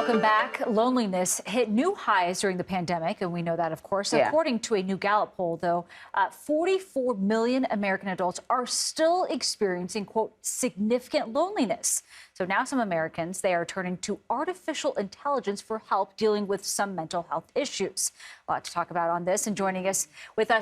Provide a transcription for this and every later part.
Welcome back. Loneliness hit new highs during the pandemic, and we know that, of course. Yeah. According to a new Gallup poll, though, 44 million American adults are still experiencing, quote, significant loneliness. So now some Americans, they are turning to artificial intelligence for help dealing with some mental health issues. A lot to talk about on this, and joining us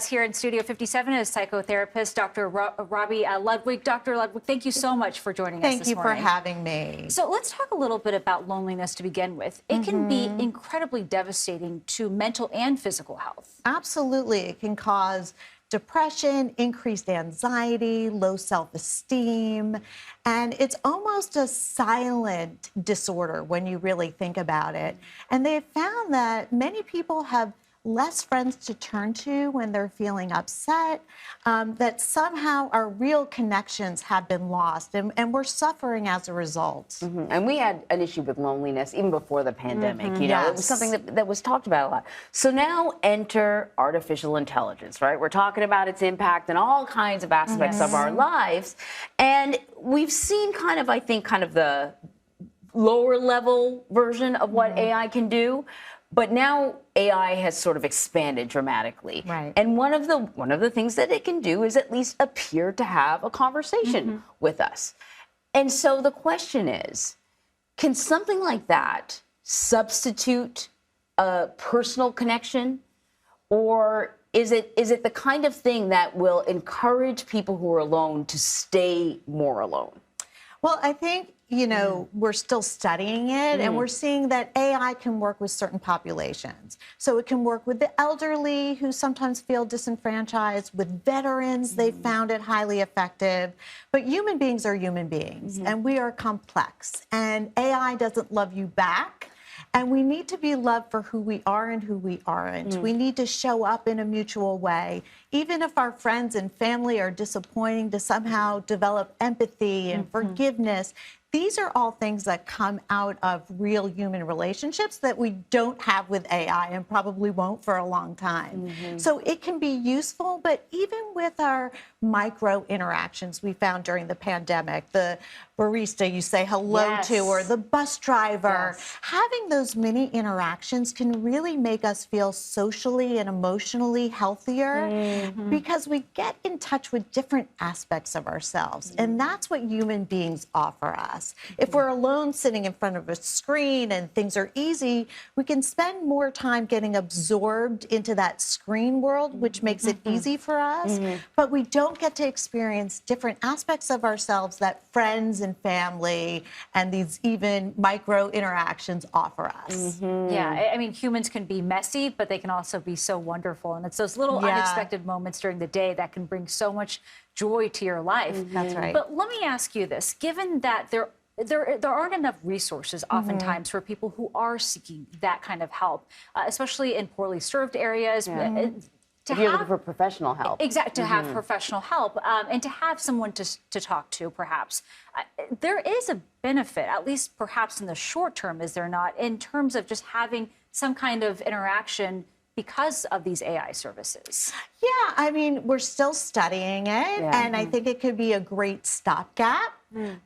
here in Studio 57 is psychotherapist Dr. Robi Ludwig. Dr. Ludwig, thank you so much for joining us this morning. Thank you for having me. So let's talk a little bit about loneliness to begin with. It can be incredibly devastating to mental and physical health. Absolutely. It can cause depression, increased anxiety, low self-esteem, and it's almost a silent disorder when you really think about it. And they've found that many people have less friends to turn to when they're feeling upset, that somehow our real connections have been lost, and we're suffering as a result. And we had an issue with loneliness even before the pandemic. You know, Yes. it was something that was talked about a lot. So now enter artificial intelligence, right? We're talking about its impact in all kinds of aspects of our lives. And we've seen I think the lower level version of what AI can do. But now AI has sort of expanded dramatically. Right. And one of the things that it can do is at least appear to have a conversation with us. And so the question is, can something like that substitute a personal connection? Or is it the kind of thing that will encourage people who are alone to stay more alone? Well, I think, we're still studying it, and we're seeing that AI can work with certain populations. So it can work with the elderly who sometimes feel disenfranchised, with veterans, they found it highly effective. But human beings are human beings, and we are complex, and AI doesn't love you back. And we need to be loved for who we are and who we aren't. We need to show up in a mutual way. Even if our friends and family are disappointing, to somehow develop empathy and forgiveness. These are all things that come out of real human relationships that we don't have with AI and probably won't for a long time. So it can be useful, but even with our micro interactions we found during the pandemic, the barista you say hello to, or the bus driver, having those mini interactions can really make us feel socially and emotionally healthier because we get in touch with different aspects of ourselves. And that's what human beings offer us. If we're alone sitting in front of a screen and things are easy, we can spend more time getting absorbed into that screen world, which makes it easy for us. But we don't get to experience different aspects of ourselves that friends and family and these even micro interactions offer us. Yeah, I mean, humans can be messy, but they can also be so wonderful. And it's those little unexpected moments during the day that can bring so much joy to your life. That's right. But let me ask you this, given that there aren't enough resources oftentimes for people who are seeking that kind of help, especially in poorly served areas. If you're looking for professional help. Exactly, to have professional help and to have someone to talk to, perhaps. There is a benefit, at least perhaps in the short term, is there not, in terms of just having some kind of interaction because of these AI services? Yeah, I mean, we're still studying it, and I think it could be a great stopgap.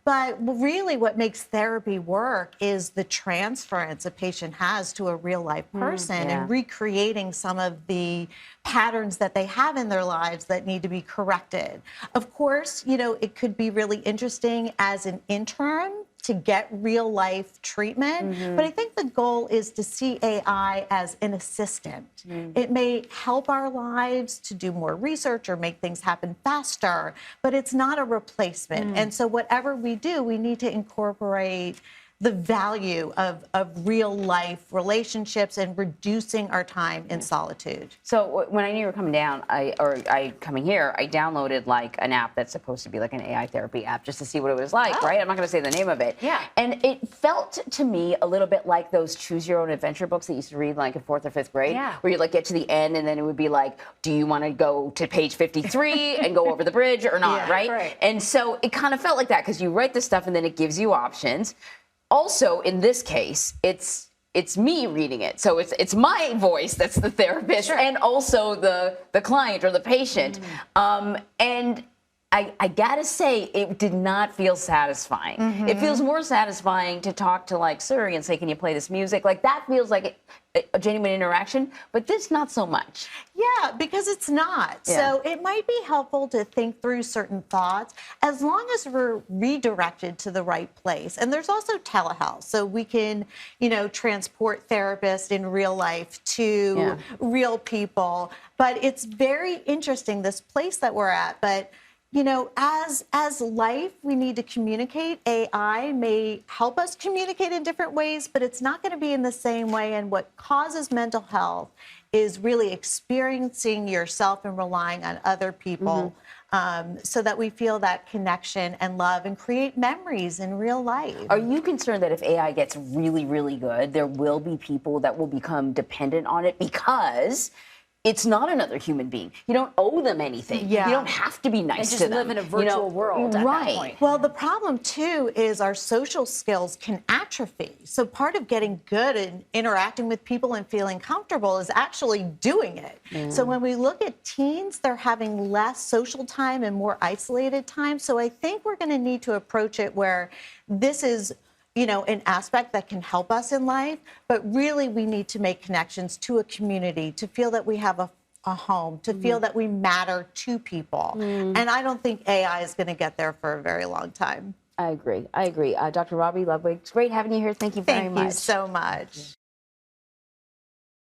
But really what makes therapy work is the transference a patient has to a real life person and recreating some of the patterns that they have in their lives that need to be corrected. Of course, it could be really interesting as an interim to get real life treatment. But I think the goal is to see AI as an assistant. It may help our lives to do more research or make things happen faster, but it's not a replacement. And so whatever we do, we need to incorporate the value of real life relationships and reducing our time in solitude. So when I knew you were coming down, coming here, I downloaded like an app that's supposed to be like an AI therapy app just to see what it was like, right? I'm not going to say the name of it. Yeah. And it felt to me a little bit like those choose your own adventure books that you used to read like in 4th or 5th grade, where you like get to the end and then it would be like, do you want to go to page 53 and go over the bridge or not, right? And so it kind of felt like that because you write the stuff and then it gives you options. Also, in this case, it's me reading it. So it's my voice that's the therapist and also the client or the patient. And I gotta say, it did not feel satisfying. It feels more satisfying to talk to like Siri and say, can you play this music? Like that feels like a genuine interaction, but this not so much. Yeah, because it's not. Yeah. So it might be helpful to think through certain thoughts as long as we're redirected to the right place. And there's also telehealth. So we can, transport therapists in real life to real people. But it's very interesting, this place that we're at. But as life, we need to communicate. AI may help us communicate in different ways, but it's not going to be in the same way. And what causes mental health is really experiencing yourself and relying on other people so that we feel that connection and love and create memories in real life. Are you concerned that if AI gets really, really good, there will be people that will become dependent on it because it's not another human being? You don't owe them anything. Yeah. You don't have to be nice to them. Just live in a virtual world at that point. Well, the problem, too, is our social skills can atrophy. So part of getting good and interacting with people and feeling comfortable is actually doing it. So when we look at teens, they're having less social time and more isolated time. So I think we're going to need to approach it where this is an aspect that can help us in life, but really we need to make connections to a community, to feel that we have a home, to feel that we matter to people. And I don't think AI is going to get there for a very long time. I agree. Dr. Robi, Ludwig, it's great having you here. Thank you very much. Thank you so much.